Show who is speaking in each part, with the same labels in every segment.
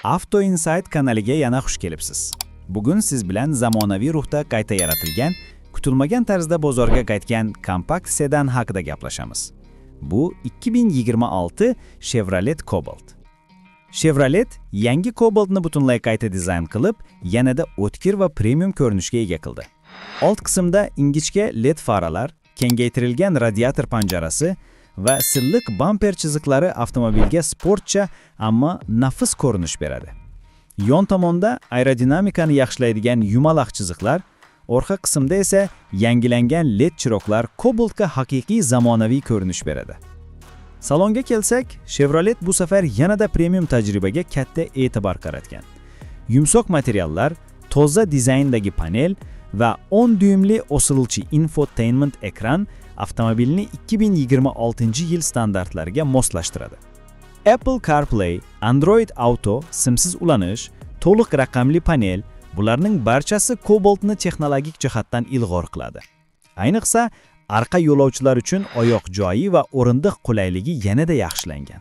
Speaker 1: Auto Insight kanaliga yana xush kelibsiz. Bugun siz bilan zamonaviy ruhda qayta yaratilgan, kutilmagan tarzda bozorga qaytgan kompakt sedan haqida gaplashamiz. Bu 2026 Chevrolet Cobalt. Chevrolet yangi Cobaltni butunlay qayta dizayn qilib, yanada o'tkir va premium ko'rinishga ega qildi. Old qismda ingichka LED faralar, kengaytirilgan radiator panjarasi va silliq bamper chiziqlari avtomobilga sportcha, ammo nafis ko'rinish beradi. Yon tomonda aerodinamikani yaxshilaydigan yumaloq chiziqlar, orqa qismda esa yangilangan LED chiroqlar Cobaltga haqiqiy zamonaviy ko'rinish beradi. Salonga kelsak, Chevrolet bu safar yanada premium tajribaga katta e'tibor qaratgan. Yumshoq materiallar, toza dizayndagi panel va 10 dyumli osiluvchi infotainment ekran avtomobilni 2026-yil standartlariga moslashtiradi. Apple CarPlay, Android Auto, simsiz ulanish, to'liq raqamli panel, bularning barchasi Cobaltni texnologik jihatdan ilg'or qiladi. Ayniqsa, arqa yo'lovchilar uchun oyoq joyi va o'rindiq qulayligi yanada yaxshilangan.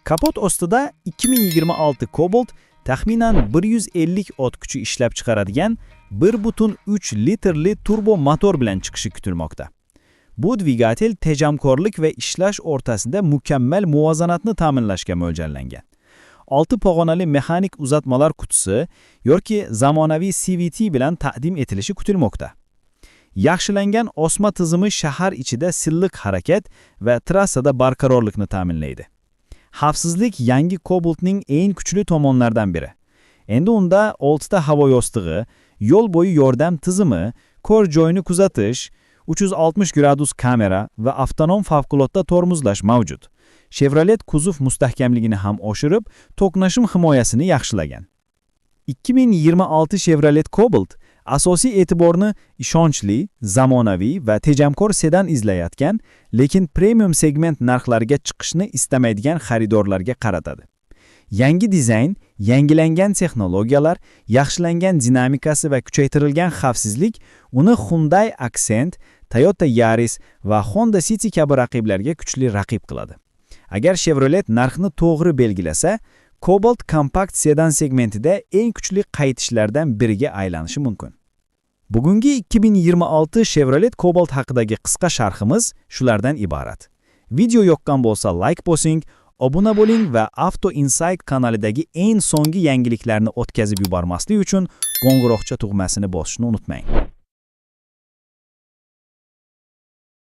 Speaker 1: Kapot ostida 2026 Cobalt taxminan 150 ot kuchi ishlab chiqaradigan 1.3 litrli turbo motor bilan chiqishi kutilmoqda. Bu dvigatel tejamkorlik va ishlash o'rtasida mukammal muvozanatni ta'minlashga mo'ljallangan. 6 pog'onali mexanik uzatmalar qutisi yoki zamonaviy CVT bilan taqdim etilishi kutilmoqda. Yaxshilangan osma tizimi shahar ichida silliq harakat va trassada barqarorlikni ta'minlaydi. Xavfsizlik yangi Cobaltning eng kuchli tomonlaridan biri. Endi unda 6 ta havo yostig'i, yo'l bo'yi yordam tizimi, ko'r joyni kuzatish, 360 gradus kamera va avtonom favqulodda tormozlash mavjud. Chevrolet kuzov mustahkamligini ham oshirib, to'qnashim himoyasini yaxshilagan. 2026 Chevrolet Cobalt asosiy e'tiborni ishonchli, zamonaviy va tejamkor sedan izlayotgan, lekin premium segment narxlariga chiqishni istamaydigan xaridorlarga qaratadi. Yangi dizayn, yangilangan texnologiyalar, yaxshilangan dinamikasi va kuchaytirilgan xavfsizlik uni Hyundai Accent, Toyota Yaris va Honda City kabi raqiblarga kuchli raqib qiladi. Agar Chevrolet narxni to'g'ri belgilasa, Cobalt kompakt sedan segmentida eng kuchli qaytishlardan biriga aylanishi mumkin. Bugungi 2026 Chevrolet Cobalt haqidagi qisqa sharhimiz shulardan iborat. Video yoqqan bo'lsa like bosing, obuna bo'ling va Auto Insight kanalidagi eng so'nggi yangiliklarni o'tkazib yubormaslik uchun qo'ng'iroqcha tugmasini bosishni unutmang.